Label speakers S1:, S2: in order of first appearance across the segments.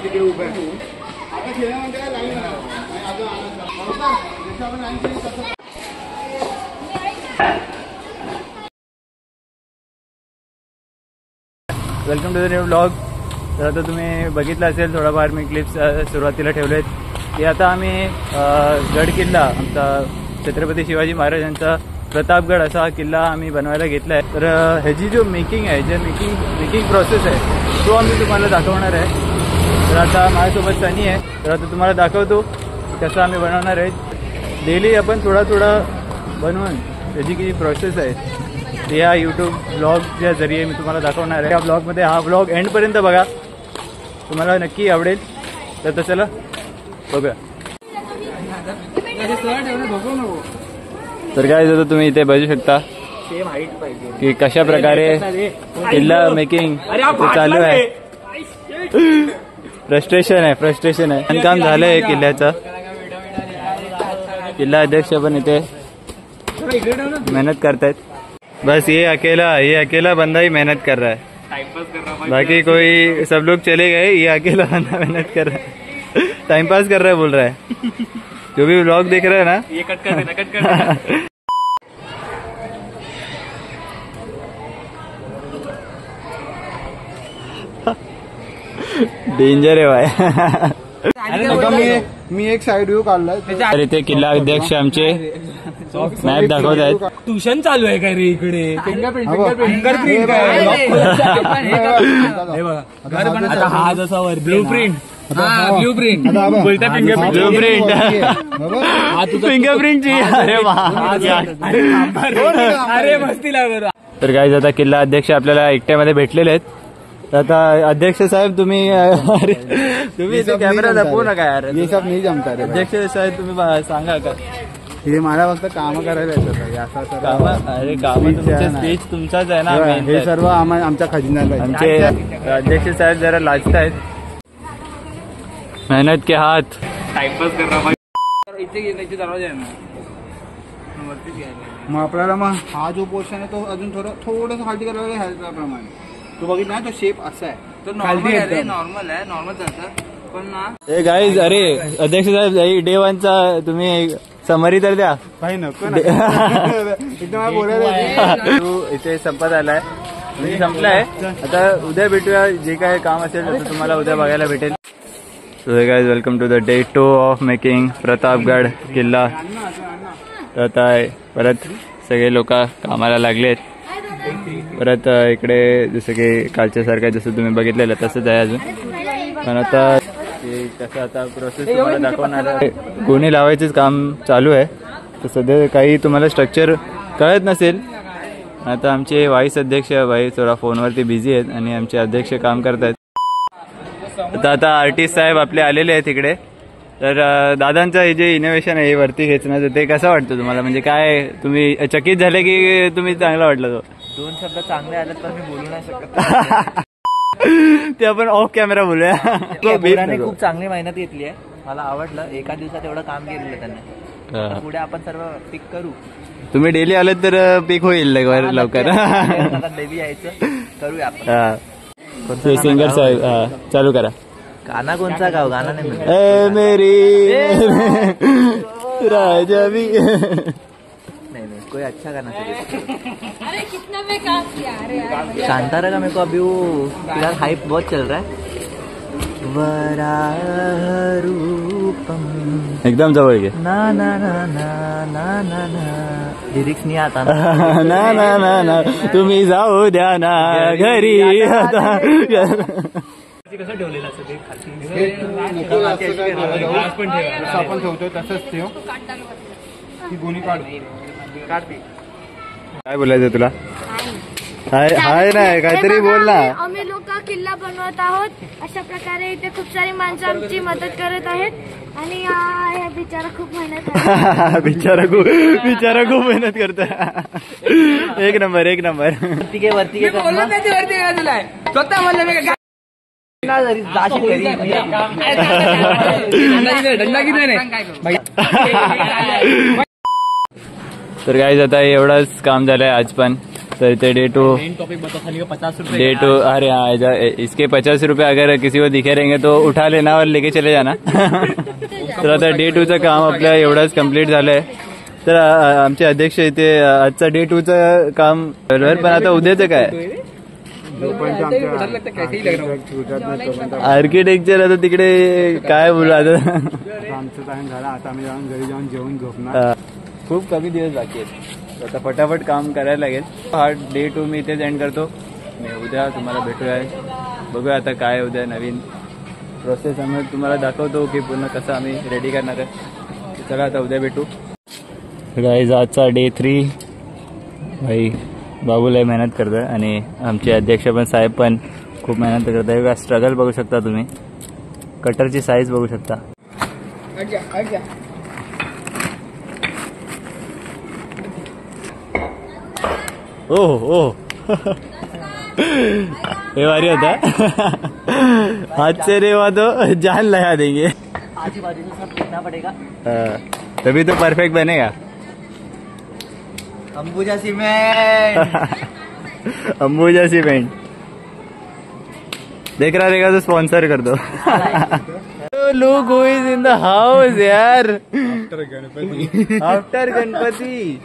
S1: तिकडे उभे आहे. आता खेळण्यामध्ये काय लाईन आहे.
S2: Welcome to the new blog. तर आता तुम्ही बघितलं असेल थोडाफार मी क्लिप्स सुरुवातीला ठेवलेत की आता आम्ही गड किल्ला आमचा छत्रपती शिवाजी महाराजांचा प्रतापगड असा हा किल्ला आम्ही बनवायला घेतला आहे. तर ह्याची जो मेकिंग आहे जे मेकिंग प्रोसेस आहे तो आम्ही तुम्हाला दाखवणार आहे. तर आता माझ्यासोबत सनी आहे. तर आता तुम्हाला दाखवतो कसं आम्ही बनवणार आहे. डेली आपण थोडा बनवून त्याची जी प्रोसेस आहे ते या यूट्यूब ब्लॉगच्या जरिये मी तुम्हाला दाखवणार आहे. या ब्लॉगमध्ये हा ब्लॉग एंडपर्यंत बघा, तुम्हाला नक्की आवडेल. तर चला बघूया. तर काय जातं तुम्ही इथे बघू शकता की कशा प्रकारे किल्ला मेकिंग चालू आहे. फ्रस्ट्रेशन आहे. काम झालं आहे किल्ल्याचं. किल्ला अध्यक्ष पण इथे मेहनत करतायत. बस ये अकेला बंदा ही मेहनत कर रहा है. बाकी कोई सब लोग चले गए, ये अकेला बंदा मेहनत कर रहा है. टाइम पास कर रहा है बोल रहा है. जो भी व्लॉग देख रहा है ना ये कट कर देना. डेंजर आहे भाई.
S1: मी एक साइड व्ह्यू काढलाय.
S2: तर इथे किल्ला अध्यक्ष आमचे मॅप दाखवत आहेत.
S3: ट्युशन चालू आहे काय रे इकडे. फिंगरप्रिंट आता हा जसा वर ब्लूप्रिंट
S2: फिंगरप्रिंटची.
S3: अरे मस्ती लागत.
S2: तर काय आता किल्ला अध्यक्ष आपल्याला एकट्यामध्ये भेटलेले आहेत. आता अध्यक्ष साहेब तुम्ही इथे कॅमेरा दाखवू नका यार.
S1: हे सब नाही जमता रे.
S2: अध्यक्ष साहेब तुम्ही सांगा का.
S1: हे मला फक्त काम करायला येतात.
S2: काम तुमचे स्पीच तुमचाच आहे ना.
S1: हे सर्व आमच्या खजिन्याला.
S2: आमचे अध्यक्ष साहेब जरा लाजत आहेत. मेहनत के हात.
S3: टाइमपास कर इथे गेल्याची दरवाजा आहे ना.
S1: मग आपल्याला हा जो पोर्शन आहे तो अजून थोडंसं खाली करायला ह्याप्रमाणे. तो बघितला ना तो शेप असा आहे. तो नॉर्मल पण ना.
S2: ए गाईज, अरे अध्यक्ष साहेब डे 1चा तुम्ही समरी तर द्या.
S1: काही नको एकदम बोलायला.
S2: इथे संपत आलाय म्हणजे संपलाय. आता उद्या भेटूया. जे काय काम असेल तर तुम्हाला उद्या बघायला भेटेल. So guys, welcome to the day 2 of making Pratapgad किल्ला. तर आता परत सगळे लोक कामाला लागलेत. परत इकडे जसं की कालच्यासारखं जसं तुम्ही बघितलेलं तसंच आहे अजून. पण आता कसं आता प्रोसेस तुम्हाला दाखवणार आहे. गोणी लावायचंच काम चालू आहे. तर सध्या काही तुम्हाला स्ट्रक्चर कळत नसेल. आता आमचे व्हाईस अध्यक्ष भाई थोडा फोनवरती बिझी आहेत आणि आमचे अध्यक्ष काम करत आहेत. आता आर्टिस्ट साहेब आपले आलेले आहेत इकडे. तर दादांचं हे जे इनोव्हेशन आहे हे वरती खेचण्याचं ते कसं वाटतं तुम्हाला. म्हणजे काय तुम्ही चकित झाले की तुम्ही चांगला वाटलं. तो
S3: 2 शब्द चांगले आले तर मी बोलू नाही शकत.
S2: ते आपण ऑफ कॅमेरा बोलूया.
S3: खूप चांगली मेहनत घेतली आहे. मला आवडलं. एका दिवसात एवढं काम केलेलं त्यांनी. पुढे आपण सर्व पिक करू.
S2: तुम्ही डेली आले तर पिक होईल लवकर.
S3: डेली यायचं करूया आपण.
S2: सिंगर साहेब चालू करा.
S3: गाणं कोणचा गाव. गाणं नाही.
S2: ए मेरी राजावी.
S3: नहीं कोई अच्छा गाना चाहिए. अरे कितना में काम किया. अरे शांतारा का मेरे को अभी वो फिलहाल हाइप बहुत चल रहा है. वरारूपम
S2: एकदम जवळ घे.
S3: ना ना ना ना ना ना ना. लिरिक्स नहीं आता
S2: ना. ना ना ना तुम्ही जाऊ द्या ना घरी. आता
S3: कसं ठेवलेलं असं ते
S1: आपण ठेवतोय तसंच ठेव. ती गोणी काढते.
S2: काय बोलायचं तुला. हाय नाही काहीतरी बोल ना.
S4: आम्ही लोक किल्ला बनवत आहोत. अशा प्रकारे इथे खूप सारी माणसं आमची मदत करत आहेत. आणि हा बिचारा खूप मेहनत.
S2: बिचारा खूप मेहनत करतो. एक नंबर.
S3: वरती स्वतः म्हणलं
S2: तर गाईज आता एवढंच काम झालंय आज पण. तो इतने डे 2 अरे हाँ इसके 50 रुपये अगर किसी को दिखे रहेंगे तो उठा लेना और लेके चले जाना. तर आता डे 2चं काम आपल्या एवढंच कम्प्लीट झालंय. तर आमचे अध्यक्ष इथे आजचा डे 2चं काम बरोबर. पण आता उद्याचं काय आर्किटेक्चर आता तिकडे काय बोलू आता.
S1: आमचं टाइम झाला आता आम्ही जाऊन घरी जाऊन जेवण झोपणार.
S2: खूप कमी दिवस बाकी आहेत. आता फटाफट काम करायला लागेल. हा डे 2 मी इथेच एंड करतो. उद्या तुम्हाला भेटूया. बघूया आता काय उद्या नवीन प्रोसेस आम्ही तुम्हाला दाखवतो की पूर्ण कसं आम्ही रेडी करणार आहे. चला आता उद्या भेटू. गाईज आजचा डे 3. भाई बाबूला मेहनत करतोय आणि आमचे अध्यक्ष पण साहेब पण खूप मेहनत करत आहे. स्ट्रगल बघू शकता तुम्ही. कटरची साईज बघू शकता. ओह ये बारी होता. हाथ से रेवा तो जान लगा देंगे.
S3: आजू बाजू से सब देखना पड़ेगा.
S2: तभी तो परफेक्ट बनेगा.
S3: अंबुजा सीमेंट.
S2: अंबुजा सीमेंट देख रहा रहेगा तो स्पॉन्सर कर दो. Look who is in the house यार आफ्टर गणपति.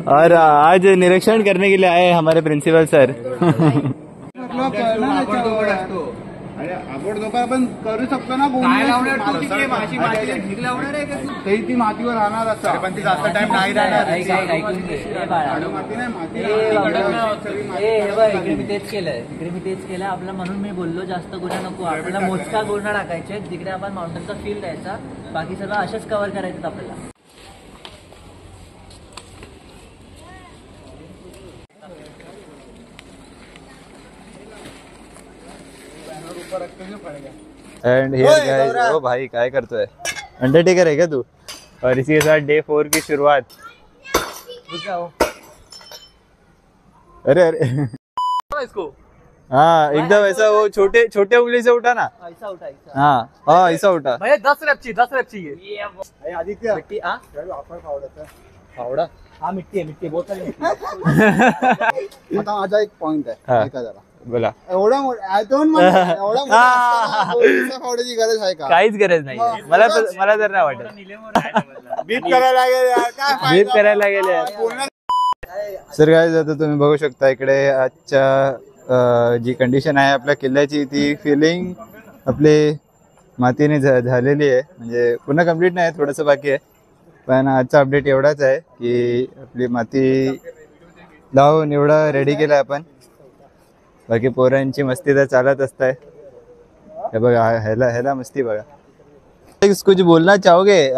S2: और आज निरीक्षण करने के लिए आए हमारे प्रिंसिपल सर.
S1: आपण दोघं आपण करू शकतो ना. ती मातीवर राहणार असं पण ती जास्त टाइम नाही राहणार.
S3: इकडे मी तेच केलंय आपलं. म्हणून मी बोललो जास्त गुन्हा नको. आपल्याला मोजका गुन्हा टाकायचे. जिकडे आपण माउंटेनचा फील द्यायचा. बाकी सगळं असेच कव्हर करायचं आपल्याला.
S2: End here guys. ओ भाई काय करतोय. अंडरटेकर है क्या तू. और इसी के साथ डे 4 की शुरुआत. अरे
S3: इसको
S2: हाँ एकदम ऐसा वो छोटे छोटे उंगली से उठा ना.
S3: ऐसा उठा.
S2: हाँ ऐसा उठा.
S3: भैया 10 रैप चाहिए.
S1: आदित्य
S3: मिट्टी.
S1: फावडा
S3: हाँ मिट्टी है बहुत सारी मिट्टी.
S1: आता माझा एक पॉइंट आहे. ऐका जरा.
S2: बोला.
S1: एवढा फावड्याची गरज आहे का.
S2: काहीच गरज नाही. मला तर नाही वाटत.
S1: बीप करायला लागेल.
S2: सर गाईज आता तुम्ही बघू शकता इकडे आजच्या जी कंडिशन आहे आपल्या किल्ल्याची ती फिलिंग आपली मातीने झालेली आहे. म्हणजे पूर्ण कंप्लीट नाही, थोडंसं बाकी आहे. पण आजचा अपडेट एवढाच आहे की आपली माती लावून एवढं रेडी केलं आपण. बाकी पोरांची मस्ती तर चालत असताय. हे बघा ह्याला मस्ती बघा. कुछ बोलना चाहोगे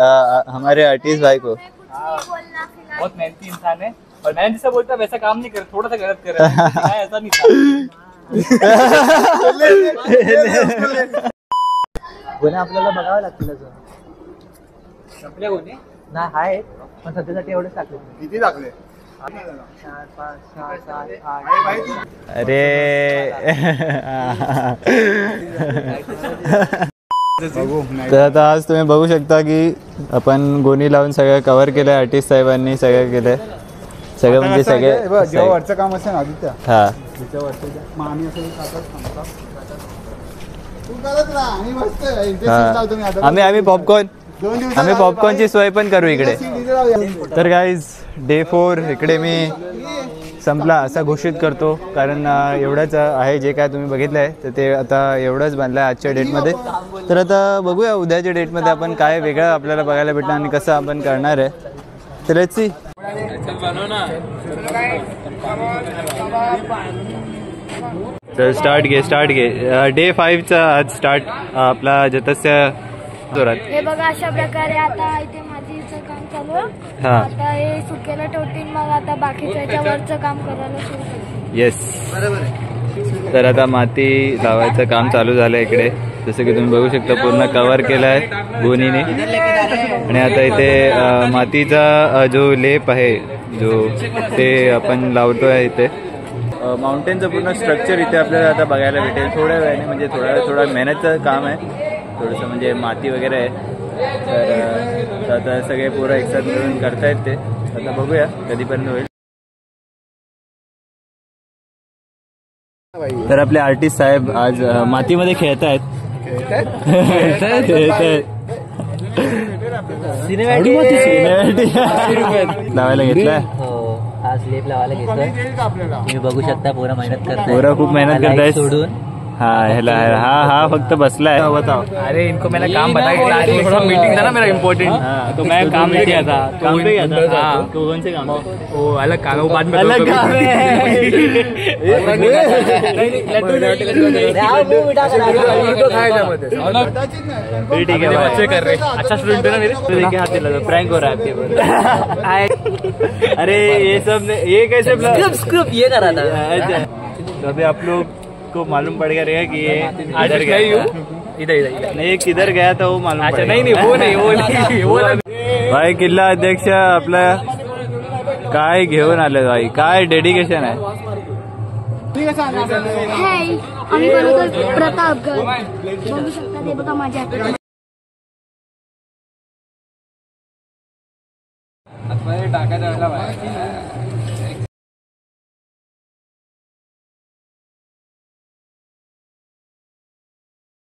S2: हमारे आर्टिस्ट भाई को.
S3: बहुत मेहनती इंसान है और मैं जिससे बोलता वैसा काम नहीं कर. थोड़ा सा गलत कर रहा है. ऐसा नहीं गुन्हे आपल्याला बघावं लागतील अजून. संपले गुन्हे ना आहेत पण सध्यासाठी एवढेच टाकले.
S1: किती टाकले.
S3: 4 5 6 7 8.
S2: अरे तर आता आज तुम्ही बघू शकता की आपण गोणी लावून सगळं कव्हर केलंय. आर्टिस्ट साहेबांनी सगळं केलंय. सगळं म्हणजे सगळं
S1: जेव्हा वरचं काम असेल आदित्य
S2: हा
S1: त्याच्या वरचं आम्ही असं
S2: आम्ही पॉपकॉर्नची सोय पण करू इकडे. तर गाईज डे 4 इकडे मी संपला असा घोषित करतो. कारण एवढंच आहे जे काय तुम्ही बघितलं आहे तर ते आता एवढंच बांधलं आहे आजच्या डेटमध्ये. तर आता बघूया उद्याच्या डेटमध्ये आपण काय वेगळं आपल्याला बघायला भेटणार आणि कसं आपण करणार आहे. तर लेट्स सी. तर स्टार्ट घे. डे 5चा आज स्टार्ट आपला जतस्य जोरात.
S4: हे बघा अशा प्रकारे आता इथे मातीचं काम चालू आहे.
S2: हा.
S4: आता हे सुकेला टोटीन मग आता बाकीचं याच्यावरचं काम करायला सुरू करतो.
S2: येस. तर आता माती लावायचं काम चालू झालं इकडे. जसं की तुम्ही बघू शकता पूर्ण कव्हर केलं आहे गोणीने. आणि आता इथे मातीचा जो लेप आहे जो ते आपण लावतो आहे इथे. माउंटेनचं पूर्ण स्ट्रक्चर इथे आपल्याला आता बघायला भेटेल थोड्या वेळाने. म्हणजे थोडा मेहनतचं काम आहे थोडंसं. म्हणजे माती वगैरे आहे. तर आता सगळे पोरं एकसाथ मिळून करतायत ते. आता बघूया कधीपर्यंत होईल. तर आपले आर्टिस्ट साहेब आज मातीमध्ये खेळत आहेत. लावायला घेतलाय.
S3: हा स्लेप लावायला घेतोय. तुम्ही बघू शकता पोरं मेहनत करताय.
S2: पोरं खूप मेहनत करतायत.
S3: सोडून
S2: हा ह्याला हा फक्त बसलाय. बताओ.
S5: अरे इनको मैंने काम बताया कि थोड़ा मीटिंग था ना मेरा इम्पोर्टेंट, तो मैं काम नहीं किया था.
S2: काम पे गया था.
S5: हाँ.
S2: कौन से काम?
S5: वो अलग काम है, वो बाद में
S2: अलग काम ठीक है.
S5: अच्छे कर रहे, अच्छा स्टूडेंट है ना मेरे.
S2: देखिए हाथ दिला दो. प्रैंक हो रहा है आपके. अरे ये सब ये कैसे
S3: स्क्रिप्ट ये करा था.
S2: अच्छा. तो अभी आप लोग को मालूम पड़ गया कि ये इधर
S5: इधर
S2: गया.
S5: इधर
S2: नहीं किधर गया था वो मालूम.
S5: अच्छा नहीं वो नहीं वो
S2: भाई किल्ला अध्यक्ष आपला काय घेऊन आले भाई. काय डेडिकेशन आहे.
S4: हाय, आम्ही बनवतो प्रतापगड. बघू शकता ते बघा माझ्या हातात.
S5: टाकायला